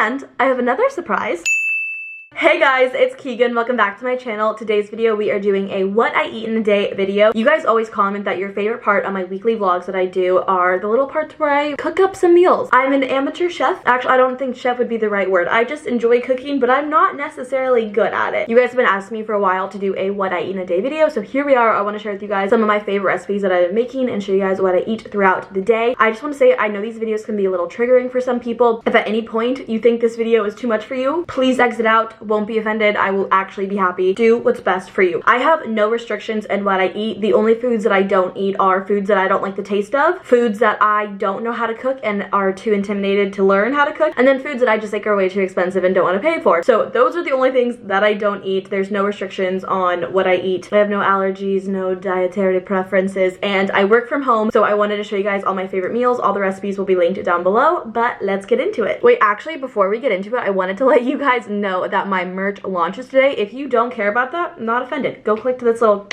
And I have another surprise. Hey guys, it's Keegan. Welcome back to my channel. Today's video we are doing a what I eat in a day video. You guys always comment that your favorite part of my weekly vlogs that I do are the little parts where I cook up some meals. I'm an amateur chef. Actually, I don't think chef would be the right word. I just enjoy cooking, but I'm not necessarily good at it. You guys have been asking me for a while to do a what I eat in a day video, so here we are. I want to share with you guys some of my favorite recipes that I've been making and show you guys what I eat throughout the day. I just want to say I know these videos can be a little triggering for some people. If at any point you think this video is too much for you, please exit out. Won't be offended. I will actually be happy. Do what's best for you. I have no restrictions in what I eat. The only foods that I don't eat are foods that I don't like the taste of, foods that I don't know how to cook and are too intimidated to learn how to cook, and then foods that I just think are way too expensive and don't want to pay for. So those are the only things that I don't eat. There's no restrictions on what I eat. I have no allergies, no dietary preferences, and I work from home, so I wanted to show you guys all my favorite meals. All the recipes will be linked down below, but let's get into it. Wait, actually, before we get into it, I wanted to let you guys know that my merch launches today. If you don't care about that, I'm not offended. Go click to this little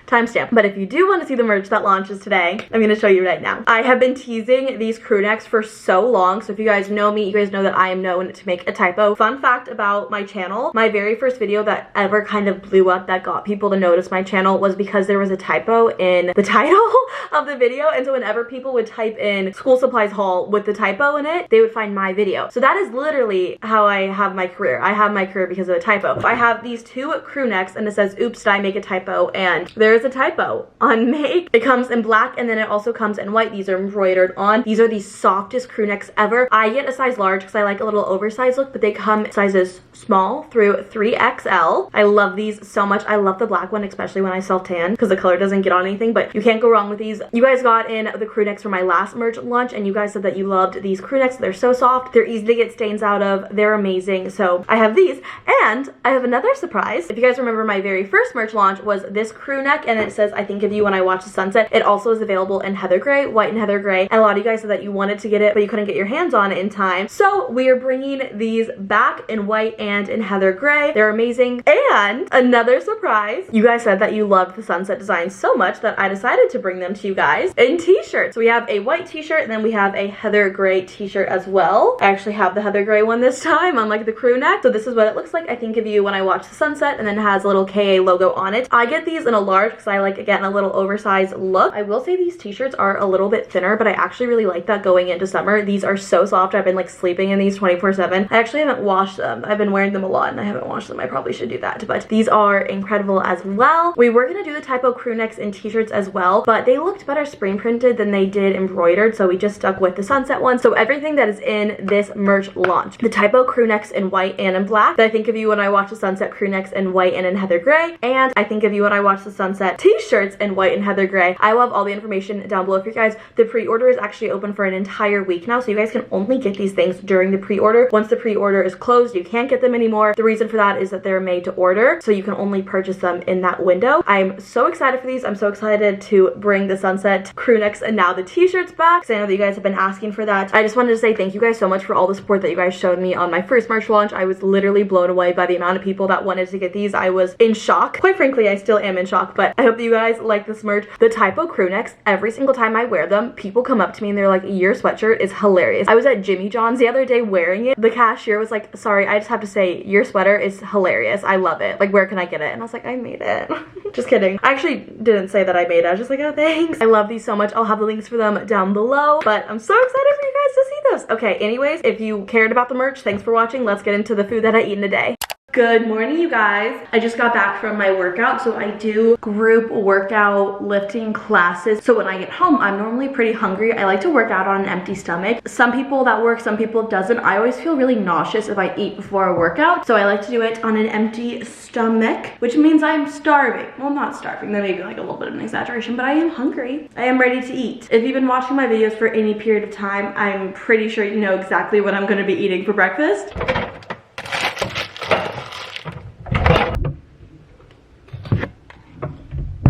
timestamp. But if you do want to see the merch that launches today, I'm going to show you right now. I have been teasing these crew necks for so long, so if you guys know me, you guys know that I am known to make a typo. Fun fact about my channel, my very first video that ever kind of blew up that got people to notice my channel was because there was a typo in the title of the video, and so whenever people would type in school supplies haul with the typo in it, they would find my video. So that is literally how I have my career. I have my career because of a typo. I have these two crew necks and it says, oops, did I make a typo? And there's a typo on make. It comes in black and then it also comes in white. These are embroidered on. These are the softest crew necks ever. I get a size large because I like a little oversized look, but they come sizes small through 3XL. I love these so much. I love the black one, especially when I self-tan because the color doesn't get on anything, but you can't go wrong with these. You guys got in the crew necks for my last merch launch and you guys said that you loved these crew necks. They're so soft. They're easy to get stains out of. They're amazing. So I have these and I have another surprise. If you guys remember, my very first merch launch was this crew neck and it says, I think of you when I watch the sunset. It also is available in heather gray, white and heather gray. And a lot of you guys said that you wanted to get it, but you couldn't get your hands on it in time. So we are bringing these back in white and in heather gray. They're amazing. And another surprise, you guys said that you loved the sunset design so much that I decided to bring them to you guys in t-shirts. So we have a white t-shirt and then we have a heather gray t-shirt as well. I actually have the heather gray one this time, unlike the crew neck. So this is what it looks like. I think of you when I watch the sunset, and then it has a little KA logo on it. I get these in a large because I like, again, a little oversized look. I will say these t-shirts are a little bit thinner, but I actually really like that going into summer. These are so soft. I've been like sleeping in these 24/7. I actually haven't washed them. I've been wearing them a lot and I haven't washed them. I probably should do that, but these are incredible as well. We were gonna do the typo crew necks in t-shirts as well, but they looked better screen printed than they did embroidered, so we just stuck with the sunset one. So everything that is in this merch launch, the typo crew necks in white and in black, I think of you when I watch the sunset crew necks in white and in heather gray, and I think of you when I watch the sunset t-shirts in white and heather gray. I will have all the information down below for you guys. The pre-order is actually open for an entire week now, so you guys can only get these things during the pre-order. Once the pre-order is closed, you can't get them anymore. The reason for that is that they're made to order, so you can only purchase them in that window. I'm so excited for these. I'm so excited to bring the sunset crew necks and now the t-shirts back, because I know that you guys have been asking for that. I just wanted to say thank you guys so much for all the support that you guys showed me on my first merch launch. I was literally blown away by the amount of people that wanted to get these. I was in shock. Quite frankly, I still am in shock, but I hope that you guys like this merch. The typo crew necks, every single time I wear them, people come up to me and they're like, your sweatshirt is hilarious. I was at Jimmy John's the other day wearing it. The cashier was like, sorry, I just have to say, your sweater is hilarious. I love it. Like, where can I get it? And I was like, I made it. Just kidding. I actually didn't say that I made it. I was just like, oh, thanks. I love these so much. I'll have the links for them down below, but I'm so excited for you guys to see those. Okay, anyways, if you cared about the merch, thanks for watching. Let's get into the food that I eat in a day. Good morning, you guys. I just got back from my workout. So I do group workout lifting classes. So when I get home, I'm normally pretty hungry. I like to work out on an empty stomach. Some people that work, some people doesn't. I always feel really nauseous if I eat before a workout. So I like to do it on an empty stomach, which means I'm starving. Well, not starving. That may be like a little bit of an exaggeration, but I am hungry. I am ready to eat. If you've been watching my videos for any period of time, I'm pretty sure you know exactly what I'm gonna be eating for breakfast.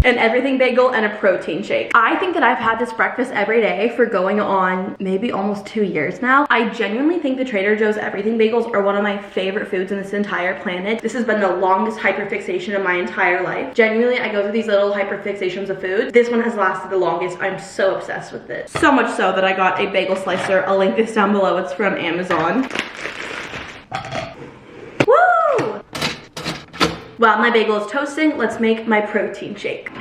an everything bagel, and a protein shake. I think that I've had this breakfast every day for going on maybe almost 2 years now. I genuinely think the Trader Joe's everything bagels are one of my favorite foods on this entire planet. This has been the longest hyperfixation of my entire life. Genuinely, I go through these little hyperfixations of food. This one has lasted the longest. I'm so obsessed with it. So much so that I got a bagel slicer. I'll link this down below. It's from Amazon. While my bagel is toasting, let's make my protein shake.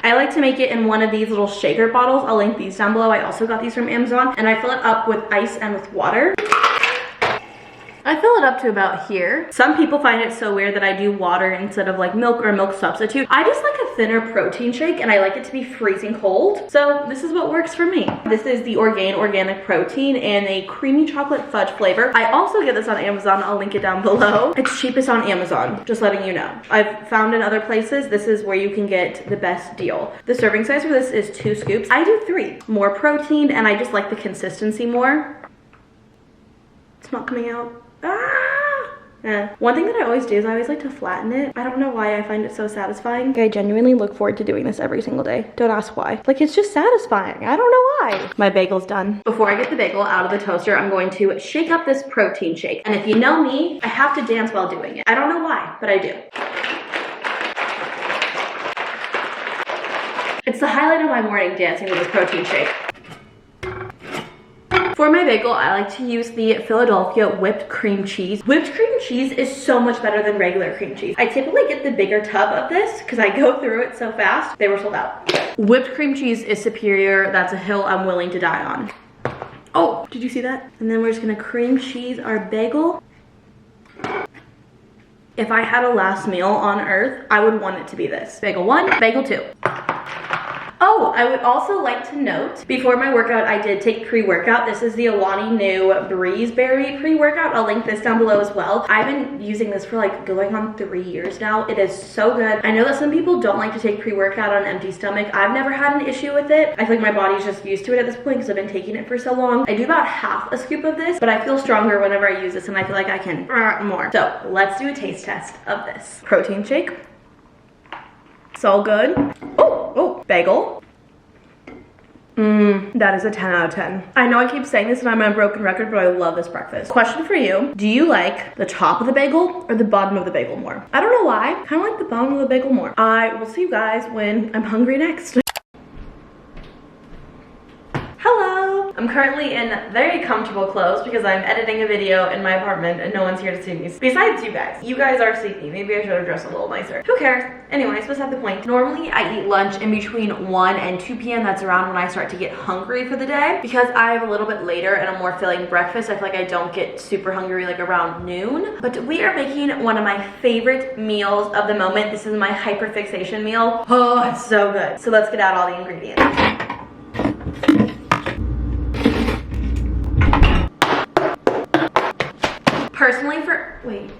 I like to make it in one of these little shaker bottles. I'll link these down below. I also got these from Amazon, and I fill it up with ice and with water. I fill it up to about here. Some people find it so weird that I do water instead of like milk or milk substitute. I just like a thinner protein shake, and I like it to be freezing cold. So this is what works for me. This is the Orgain organic protein and a creamy chocolate fudge flavor. I also get this on Amazon. I'll link it down below. It's cheapest on Amazon, just letting you know. I've found in other places, this is where you can get the best deal. The serving size for this is 2 scoops. I do 3. More protein, and I just like the consistency more. It's not coming out. Yeah. One thing that I always do is I always like to flatten it. I don't know why I find it so satisfying. I genuinely look forward to doing this every single day. Don't ask why. Like, it's just satisfying. I don't know why. My bagel's done. Before I get the bagel out of the toaster, I'm going to shake up this protein shake. And if you know me, I have to dance while doing it. I don't know why, but I do. It's the highlight of my morning, dancing with this protein shake. For my bagel, I like to use the Philadelphia whipped cream cheese. Whipped cream cheese is so much better than regular cream cheese. I typically get the bigger tub of this because I go through it so fast. They were sold out. Whipped cream cheese is superior. That's a hill I'm willing to die on. Oh, did you see that? And then we're just gonna cream cheese our bagel. If I had a last meal on earth, I would want it to be this. Bagel 1, bagel 2. Oh, I would also like to note, before my workout, I did take pre-workout. This is the Alani Nu Breeze Berry pre-workout. I'll link this down below as well. I've been using this for like going on 3 years now. It is so good. I know that some people don't like to take pre-workout on an empty stomach. I've never had an issue with it. I feel like my body's just used to it at this point because I've been taking it for so long. I do about half a scoop of this, but I feel stronger whenever I use this, and I feel like I can more. So let's do a taste test of this. Protein shake. So good. Oh, bagel. That is a 10 out of 10. I know I keep saying this and I'm on a broken record, but I love this breakfast. Question for you. Do you like the top of the bagel or the bottom of the bagel more? I don't know why. I kind of like the bottom of the bagel more. I will see you guys when I'm hungry next. Hello. I'm currently in very comfortable clothes because I'm editing a video in my apartment and no one's here to see me. Besides you guys. You guys are seeing me. Maybe I should have dressed a little nicer. Who cares? Anyways, beside the point. Normally I eat lunch in between 1 and 2 p.m. That's around when I start to get hungry for the day. Because I have a little bit later and a more filling breakfast, I feel like I don't get super hungry like around noon. But we are making one of my favorite meals of the moment. This is my hyperfixation meal. Oh, it's so good. So let's get out all the ingredients. Personally wait.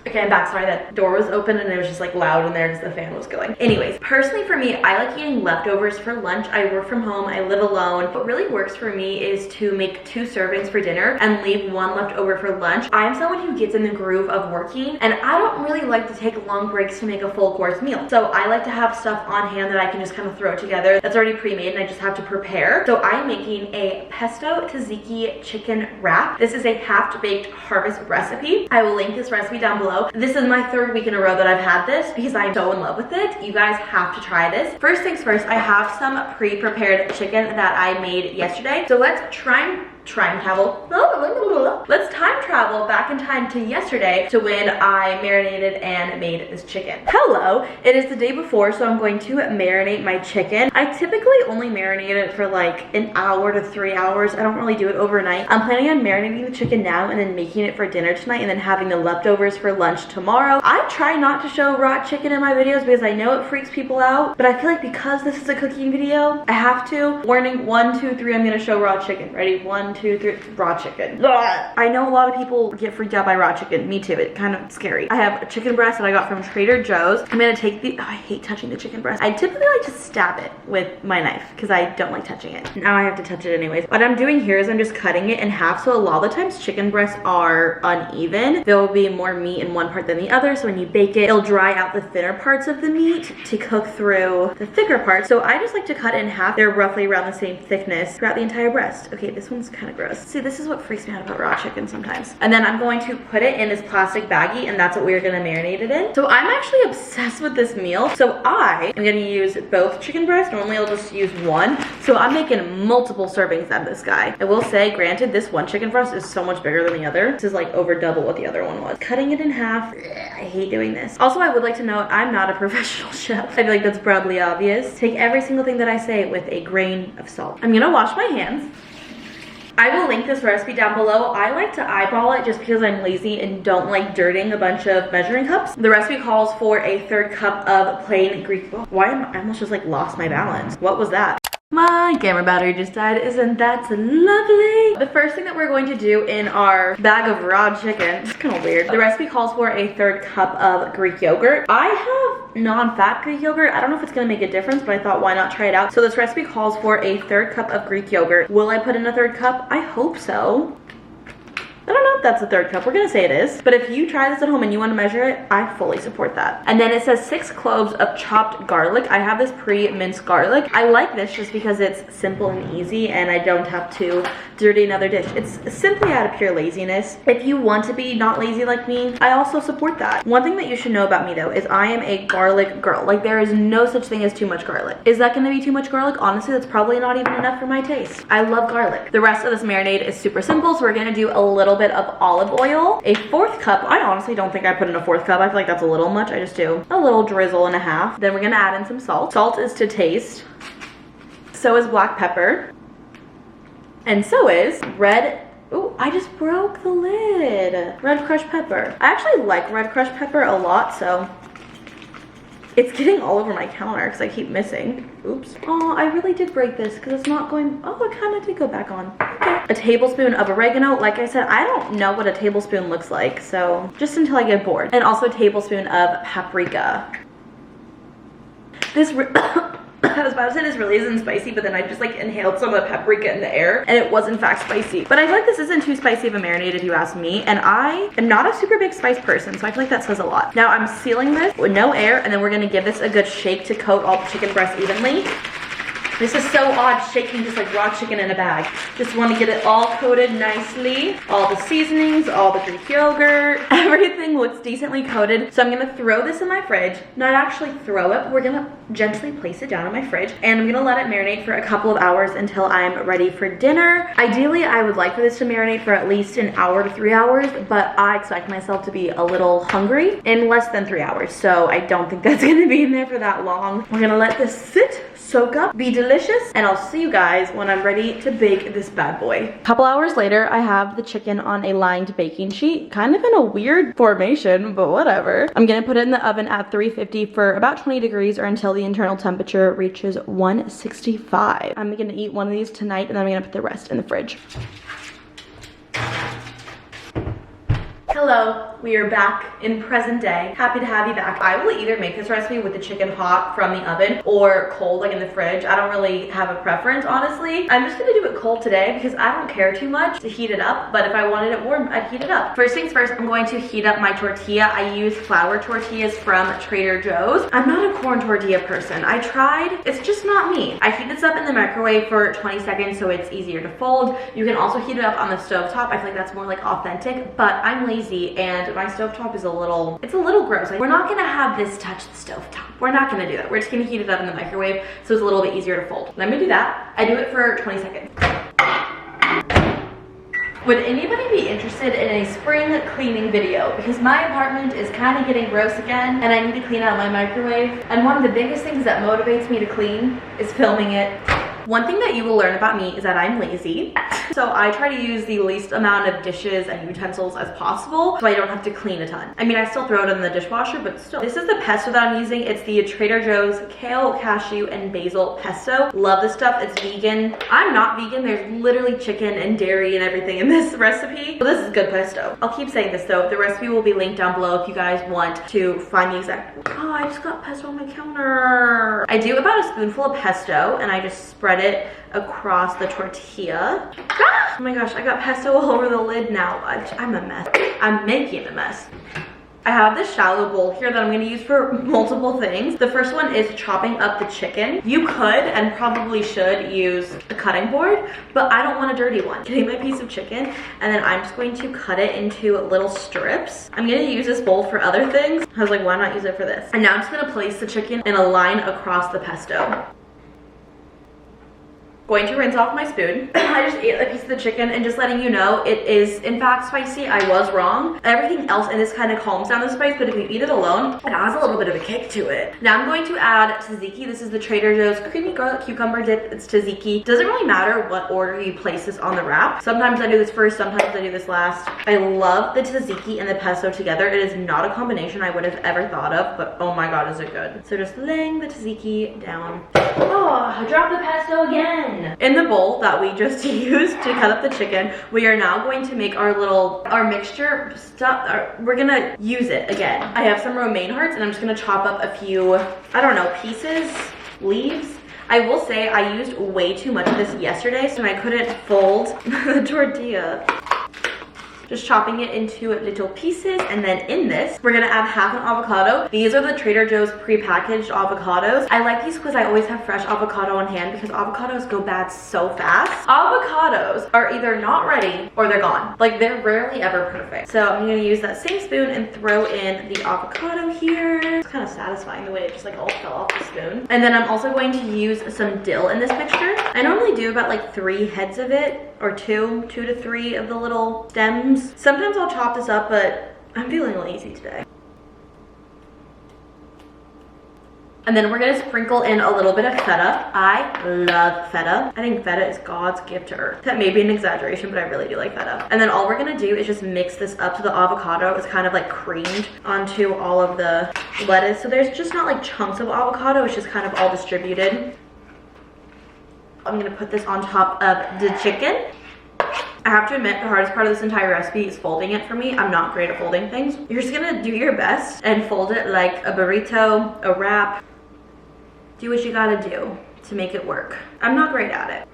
Okay, I'm back. Sorry, that door was open and it was just like loud in there because the fan was going. Anyways, personally for me, I like eating leftovers for lunch. I work from home, I live alone. What really works for me is to make 2 servings for dinner and leave 1 left over for lunch. I'm someone who gets in the groove of working, and I don't really like to take long breaks to make a full course meal. So I like to have stuff on hand that I can just kind of throw together that's already pre-made and I just have to prepare. So I'm making a pesto tzatziki chicken wrap. This is a half-baked harvest recipe. I will link this recipe down below. This is my 3rd week in a row that I've had this because I'm so in love with it. You guys have to try this. First things first, I have some pre-prepared chicken that I made yesterday. So let's time travel. Let's time travel back in time to yesterday to when I marinated and made this chicken. Hello, it is the day before, so I'm going to marinate my chicken. I typically only marinate it for like an hour to 3 hours. I don't really do it overnight. I'm planning on marinating the chicken now and then making it for dinner tonight and then having the leftovers for lunch tomorrow. I try not to show raw chicken in my videos because I know it freaks people out, but I feel like because this is a cooking video, I have to. Warning, 1, 2, 3, I'm gonna show raw chicken. Ready? 1, 2, 3, raw chicken. Ugh. I know a lot of people get freaked out by raw chicken. Me too, it's kind of scary. I have a chicken breast that I got from Trader Joe's. I'm gonna take the, I hate touching the chicken breast. I typically like to stab it with my knife because I don't like touching it. Now I have to touch it anyways. What I'm doing here is I'm just cutting it in half. So a lot of the times chicken breasts are uneven. There will be more meat in one part than the other. So when you bake it, it'll dry out the thinner parts of the meat to cook through the thicker parts. So I just like to cut it in half. They're roughly around the same thickness throughout the entire breast. Okay, this one's kind of gross. See, this is what freaks me out about put raw chicken sometimes. And then I'm going to put it in this plastic baggie, and that's what we're gonna marinate it in. So I'm actually obsessed with this meal. So I am gonna use both chicken breasts. Normally I'll just use one. So I'm making multiple servings out of this guy. I will say, granted, this one chicken breast is so much bigger than the other. This is like over double what the other one was. Cutting it in half, I hate doing this. Also, I would like to note, I'm not a professional chef. I feel like that's probably obvious. Take every single thing that I say with a grain of salt. I'm gonna wash my hands. I will link this recipe down below. I like to eyeball it just because I'm lazy and don't like dirtying a bunch of measuring cups. The recipe calls for a 1/3 cup of plain Greek. I almost just like lost my balance. What was that? My camera battery just died. Isn't that lovely? The first thing that we're going to do in our bag of raw chicken, it's kind of weird. The recipe calls for a 1/3 cup of Greek yogurt. I have non-fat Greek yogurt. I don't know if it's gonna make a difference, but I thought, why not try it out? So this recipe calls for a 1/3 cup of Greek yogurt. Will I put in a 1/3 cup? I hope so. I don't know if that's a 1/3 cup. We're gonna say it is. But if you try this at home and you want to measure it, I fully support that. And then it says 6 cloves of chopped garlic. I have this pre-minced garlic. I like this just because it's simple and easy and I don't have to dirty another dish. It's simply out of pure laziness. If you want to be not lazy like me, I also support that. One thing that you should know about me though is I am a garlic girl. Like, there is no such thing as too much garlic. Is that gonna be too much garlic? Honestly, that's probably not even enough for my taste. I love garlic. The rest of this marinade is super simple, so we're gonna do a little bit of olive oil, a 1/4 cup. I honestly don't think I put in a 1/4 cup. I feel like that's a little much. I just do a little drizzle and a half. Then we're gonna add in some salt. Salt is to taste. So is black pepper. And so is red. Ooh, I just broke the lid. Red crushed pepper. I actually like red crushed pepper a lot, so it's getting all over my counter because I keep missing. Oops. Oh, I really did break this because it's not going. Oh, it kind of did go back on. Okay. A tablespoon of oregano. Like I said, I don't know what a tablespoon looks like, so just until I get bored. And also a tablespoon of paprika. This I was about to say this really isn't spicy, but then I just like inhaled some of the paprika in the air and it was in fact spicy. But I feel like this isn't too spicy of a marinade if you ask me, and I am not a super big spice person, so I feel like that says a lot. Now I'm sealing this with no air, and then we're gonna give this a good shake to coat all the chicken breasts evenly. This is so odd, shaking just like raw chicken in a bag. Just want to get it all coated nicely. All the seasonings, all the Greek yogurt, everything looks decently coated. So I'm gonna throw this in my fridge. Not actually throw it, but we're gonna gently place it down in my fridge. And I'm gonna let it marinate for a couple of hours until I'm ready for dinner. Ideally, I would like for this to marinate for at least an hour to 3 hours, but I expect myself to be a little hungry in less than 3 hours. So I don't think that's gonna be in there for that long. We're gonna let this sit, soak up, be delicious, and I'll see you guys when I'm ready to bake this bad boy. A couple hours later, I have the chicken on a lined baking sheet, kind of in a weird formation, but whatever. I'm gonna put it in the oven at 350 for about 20 degrees or until the internal temperature reaches 165. I'm gonna eat one of these tonight, and then I'm gonna put the rest in the fridge. Hello, we are back in present day. Happy to have you back. I will either make this recipe with the chicken hot from the oven or cold, like in the fridge. I don't really have a preference, honestly. I'm just gonna do it cold today because I don't care too much to heat it up, but if I wanted it warm, I'd heat it up. First things first, I'm going to heat up my tortilla. I use flour tortillas from Trader Joe's. I'm not a corn tortilla person. I tried, it's just not me. I heat this up in the microwave for 20 seconds so it's easier to fold. You can also heat it up on the stovetop. I feel like that's more like authentic, but I'm lazy and my stovetop is it's a little gross. We're not gonna have this touch the stovetop. We're not gonna do that. We're just gonna heat it up in the microwave so it's a little bit easier to fold. Let me do that. I do it for 20 seconds. Would anybody be interested in a spring cleaning video? Because my apartment is kind of getting gross again and I need to clean out my microwave. And one of the biggest things that motivates me to clean is filming it. One thing that you will learn about me is that I'm lazy. So I try to use the least amount of dishes and utensils as possible so I don't have to clean a ton. I mean, I still throw it in the dishwasher, but still. This is the pesto that I'm using. It's the Trader Joe's kale, cashew, and basil pesto. Love this stuff. It's vegan. I'm not vegan. There's literally chicken and dairy and everything in this recipe. So this is good pesto. I'll keep saying this though. The recipe will be linked down below if you guys want to find the exact. Oh, I just got pesto on my counter. I do about a spoonful of pesto and I just spread it across the tortilla. Ah! Oh my gosh, I got pesto all over the lid now. I'm a mess. I'm making a mess. I have this shallow bowl here that I'm going to use for multiple things. The first one is chopping up the chicken. You could and probably should use a cutting board, but I don't want a dirty one. Getting my piece of chicken, and then I'm just going to cut it into little strips. I'm going to use this bowl for other things. I was like, why not use it for this? And now I'm just going to place the chicken in a line across the pesto. Going to rinse off my spoon. I just ate a piece of the chicken, and just letting you know, it is in fact spicy. I was wrong. Everything else in this kind of calms down the spice, but if you eat it alone, it has a little bit of a kick to it. Now I'm going to add tzatziki. This is the Trader Joe's creamy garlic cucumber dip. It's tzatziki. Doesn't really matter what order you place this on the wrap. Sometimes I do this first, sometimes I do this last. I love the tzatziki and the pesto together. It is not a combination I would have ever thought of, but oh my god, is it good. So just laying the tzatziki down. Oh, I dropped the pesto again. In the bowl that we just used to cut up the chicken, we are now going to make our mixture stuff. We're gonna use it again. I have some romaine hearts, and I'm just gonna chop up a few, I don't know, pieces, leaves. I will say I used way too much of this yesterday, so I couldn't fold the tortilla. Just chopping it into little pieces, and then in this, we're gonna add half an avocado. These are the Trader Joe's pre-packaged avocados. I like these because I always have fresh avocado on hand because avocados go bad so fast. Avocados are either not ready or they're gone. Like, they're rarely ever perfect. So I'm gonna use that same spoon and throw in the avocado here. It's kind of satisfying the way it just like all fell off the spoon. And then I'm also going to use some dill in this mixture. I normally do about like 3 heads of it, or 2 to 3 of the little stems. Sometimes I'll chop this up, but I'm feeling lazy today. And then we're gonna sprinkle in a little bit of feta. I love feta. I think feta is God's gift to earth. That may be an exaggeration, but I really do like feta. And then all we're gonna do is just mix this up to the avocado. It's kind of like creamed onto all of the lettuce. So there's just not like chunks of avocado, it's just kind of all distributed. I'm gonna put this on top of the chicken. I have to admit, the hardest part of this entire recipe is folding it for me. I'm not great at folding things. You're just gonna do your best and fold it like a burrito, a wrap. Do what you gotta do to make it work. I'm not great at it.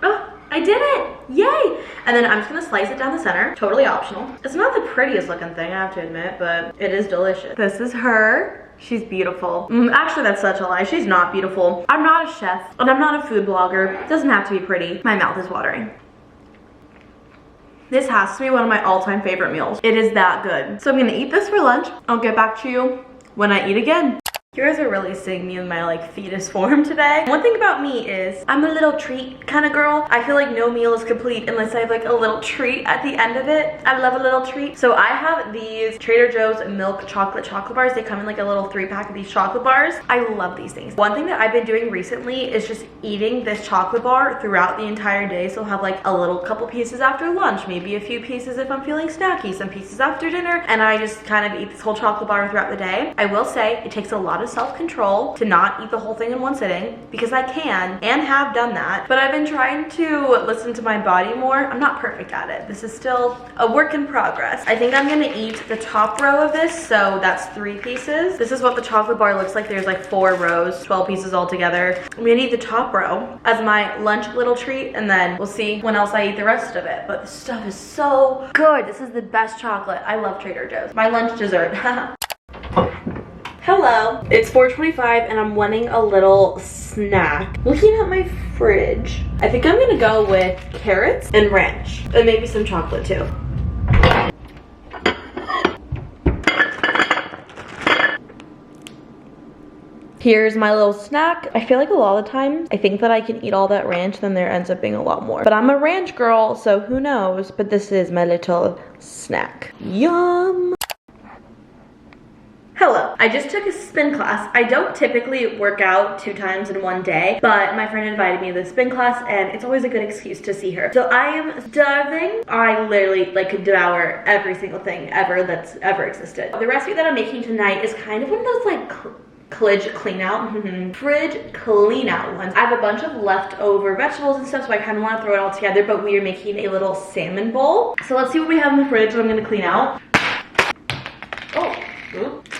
Oh, I did it! Yay! And then I'm just gonna slice it down the center. Totally optional. It's not the prettiest looking thing, I have to admit, but it is delicious. This is her. She's beautiful. Actually, that's such a lie. She's not beautiful. I'm not a chef, and I'm not a food blogger. It doesn't have to be pretty. My mouth is watering. This has to be one of my all-time favorite meals. It is that good. So I'm gonna eat this for lunch. I'll get back to you when I eat again. You guys are really seeing me in my like fetus form today. One thing about me is I'm a little treat kind of girl. I feel like no meal is complete unless I have like a little treat at the end of it. I love a little treat. So I have these Trader Joe's milk chocolate bars. They come in like a little 3-pack of these chocolate bars. I love these things. One thing that I've been doing recently is just eating this chocolate bar throughout the entire day. So I'll have like a little couple pieces after lunch, maybe a few pieces if I'm feeling snacky, some pieces after dinner, and I just kind of eat this whole chocolate bar throughout the day. I will say it takes a lot of self-control to not eat the whole thing in one sitting, because I can and have done that, but I've been trying to listen to my body more. I'm not perfect at it. This is still a work in progress. I think I'm gonna eat the top row of this, so that's 3 pieces. This is what the chocolate bar looks like. There's like 4 rows, 12 pieces all together. I'm gonna eat the top row as my lunch little treat, and then we'll see when else I eat the rest of it. But this stuff is so good. This is the best chocolate. I love Trader Joe's. My lunch dessert. Hello, it's 4:25 and I'm wanting a little snack. Looking at my fridge, I think I'm gonna go with carrots and ranch and maybe some chocolate too. Here's my little snack. I feel like a lot of the time I think that I can eat all that ranch, then there ends up being a lot more. But I'm a ranch girl, so who knows? But this is my little snack. Yum! Hello, I just took a spin class. I don't typically work out 2 times in one day, but my friend invited me to the spin class and it's always a good excuse to see her. So I am starving. I literally like could devour every single thing ever that's ever existed. The recipe that I'm making tonight is kind of one of those like fridge clean out ones. I have a bunch of leftover vegetables and stuff, so I kind of want to throw it all together, but we are making a little salmon bowl. So let's see what we have in the fridge that I'm going to clean out. Oh, oops.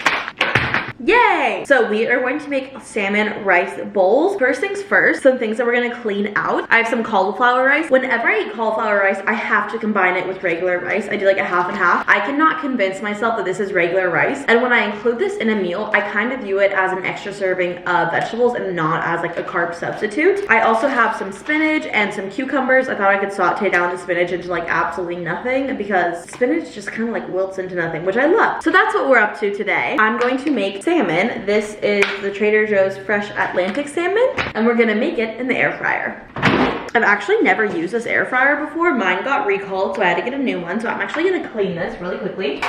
Yay! So we are going to make salmon rice bowls. First things first, some things that we're gonna clean out. I have some cauliflower rice. Whenever I eat cauliflower rice, I have to combine it with regular rice. I do like a half and half. I cannot convince myself that this is regular rice. And when I include this in a meal, I kind of view it as an extra serving of vegetables and not as like a carb substitute. I also have some spinach and some cucumbers. I thought I could saute down the spinach into like absolutely nothing because spinach just kind of like wilts into nothing, which I love. So that's what we're up to today. I'm going to make salmon. This is the Trader Joe's Fresh Atlantic salmon, and we're gonna make it in the air fryer. I've actually never used this air fryer before. Mine got recalled, so I had to get a new one. So I'm actually gonna clean this really quickly.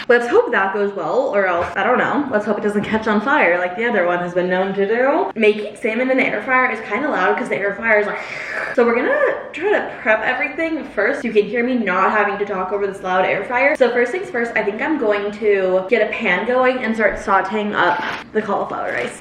Let's hope that goes well, or else, I don't know. Let's hope it doesn't catch on fire like the other one has been known to do. Making salmon in the air fryer is kind of loud because the air fryer is like... So we're gonna try to prep everything first. You can hear me not having to talk over this loud air fryer. So first things first, I think I'm going to get a pan going and start sauteing up the cauliflower rice.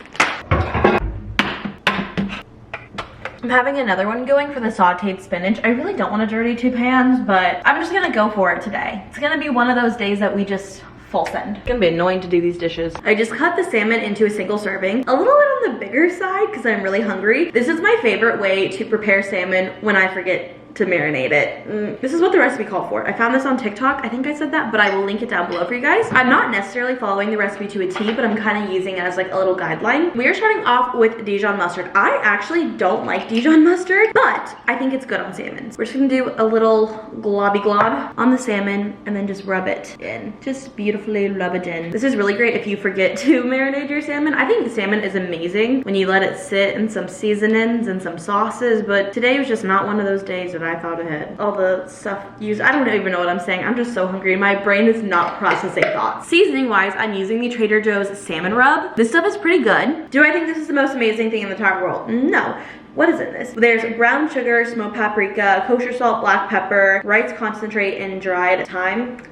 I'm having another one going for the sauteed spinach. I really don't want to dirty two pans, but I'm just gonna go for it today. It's gonna be one of those days that we just full send. It's gonna be annoying to do these dishes. I just cut the salmon into a single serving. A little bit on the bigger side because I'm really hungry. This is my favorite way to prepare salmon when I forget to marinate it. This is what the recipe called for. I found this on TikTok. I think I said that, but I will link it down below for you guys. I'm not necessarily following the recipe to a T, but I'm kind of using it as like a little guideline. We are starting off with Dijon mustard. I actually don't like Dijon mustard, but I think it's good on salmon. We're just gonna do a little globby glob on the salmon and then just rub it in. Just beautifully rub it in. This is really great if you forget to marinate your salmon. I think salmon is amazing when you let it sit in some seasonings and some sauces, but today was just not one of those days that I thought ahead. All the stuff used, I don't even know what I'm saying. I'm just so hungry. My brain is not processing thoughts. Seasoning wise, I'm using the Trader Joe's salmon rub. This stuff is pretty good. Do I think this is the most amazing thing in the entire world? No. What is in this? There's brown sugar, smoked paprika, kosher salt, black pepper, rice concentrate, and dried thyme.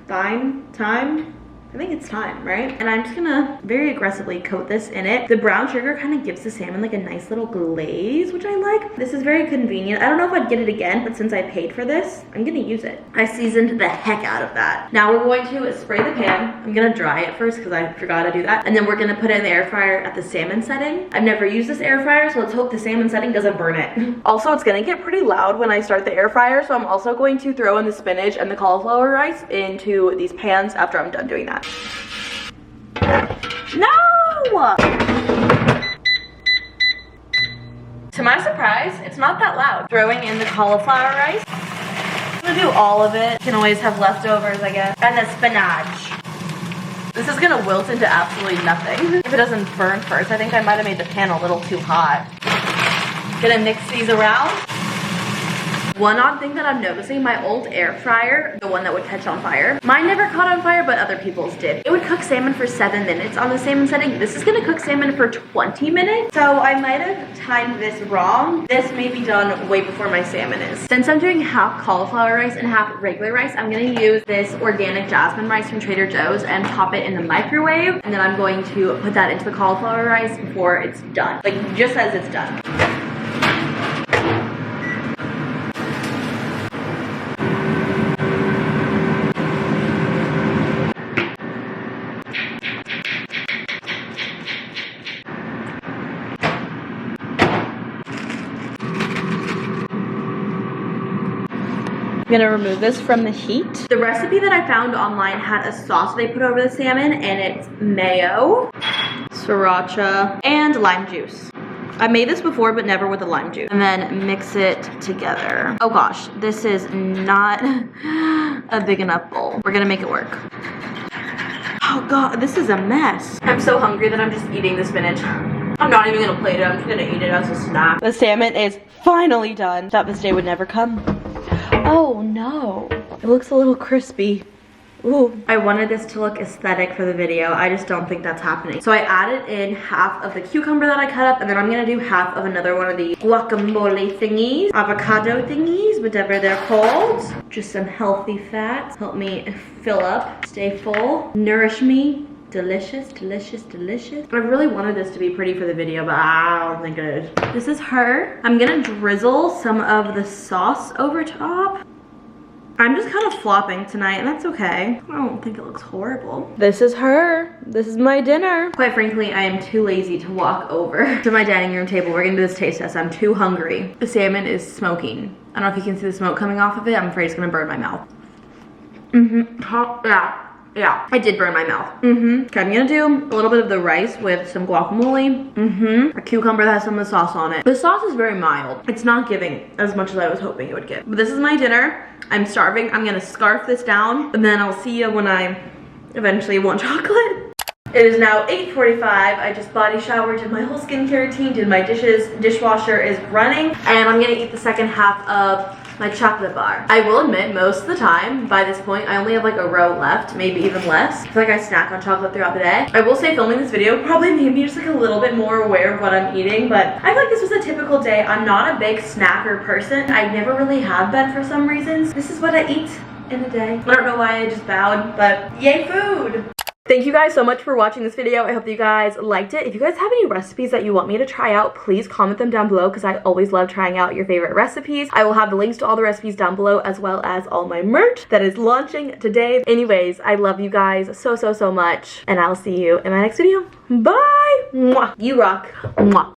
I think it's thyme, right? And I'm just gonna very aggressively coat this in it. The brown sugar kind of gives the salmon like a nice little glaze, which I like. This is very convenient. I don't know if I'd get it again, but since I paid for this, I'm gonna use it. I seasoned the heck out of that. Now we're going to spray the pan. I'm gonna dry it first because I forgot to do that. And then we're gonna put it in the air fryer at the salmon setting. I've never used this air fryer, so let's hope the salmon setting doesn't burn it. Also, it's gonna get pretty loud when I start the air fryer, so I'm also going to throw in the spinach and the cauliflower rice into these pans after I'm done doing that. No! To my surprise, it's not that loud. Throwing in the cauliflower rice. I'm gonna do all of it. You can always have leftovers, I guess. And the spinach. This is gonna wilt into absolutely nothing. If it doesn't burn first, I think I might have made the pan a little too hot. Gonna mix these around. One odd thing that I'm noticing, my old air fryer, the one that would catch on fire, mine never caught on fire, but other people's did. It would cook salmon for 7 minutes on the salmon setting. This is gonna cook salmon for 20 minutes. So I might have timed this wrong. This may be done way before my salmon is. Since I'm doing half cauliflower rice and half regular rice, I'm gonna use this organic jasmine rice from Trader Joe's and pop it in the microwave. And then I'm going to put that into the cauliflower rice before it's done. Like just as it's done. I'm gonna remove this from the heat. The recipe that I found online had a sauce they put over the salmon, and it's mayo, sriracha, and lime juice. I made this before, but never with the lime juice. And then mix it together. Oh gosh, this is not a big enough bowl. We're gonna make it work. Oh god, this is a mess. I'm so hungry that I'm just eating the spinach. I'm not even gonna plate it, I'm just gonna eat it as a snack. The salmon is finally done. Thought this day would never come. Oh no, it looks a little crispy. Ooh. I wanted this to look aesthetic for the video. I just don't think that's happening. So I added in half of the cucumber that I cut up, and then I'm gonna do half of another one of the guacamole thingies, avocado thingies, whatever they're called. Just some healthy fats. Help me fill up, stay full, nourish me. Delicious, delicious, delicious. I really wanted this to be pretty for the video, but I don't think it is. This is her. I'm gonna drizzle some of the sauce over top. I'm just kind of flopping tonight, and that's okay. I don't think it looks horrible. This is her. This is my dinner. Quite frankly, I am too lazy to walk over to my dining room table. We're gonna do this taste test. I'm too hungry. The salmon is smoking. I don't know if you can see the smoke coming off of it. I'm afraid it's gonna burn my mouth. Yeah, I did burn my mouth. Okay, I'm gonna do a little bit of the rice with some guacamole. A cucumber that has some of the sauce on it. The sauce is very mild. It's not giving as much as I was hoping it would give. But this is my dinner. I'm starving. I'm gonna scarf this down, and then I'll see you when I eventually want chocolate. It is now 8:45. I just body showered, did my whole skincare routine, did my dishes. Dishwasher is running, and I'm gonna eat the second half of my chocolate bar. I will admit, most of the time, by this point, I only have like a row left, maybe even less. I feel like I snack on chocolate throughout the day. I will say filming this video probably made me just like a little bit more aware of what I'm eating, but I feel like this was a typical day. I'm not a big snacker person. I never really have been for some reasons. This is what I eat in a day. I don't know why I just bowed, but yay food! Thank you guys so much for watching this video. I hope that you guys liked it. If you guys have any recipes that you want me to try out, please comment them down below because I always love trying out your favorite recipes. I will have the links to all the recipes down below as well as all my merch that is launching today. Anyways, I love you guys so much, and I'll see you in my next video. Bye! Mwah. You rock. Mwah.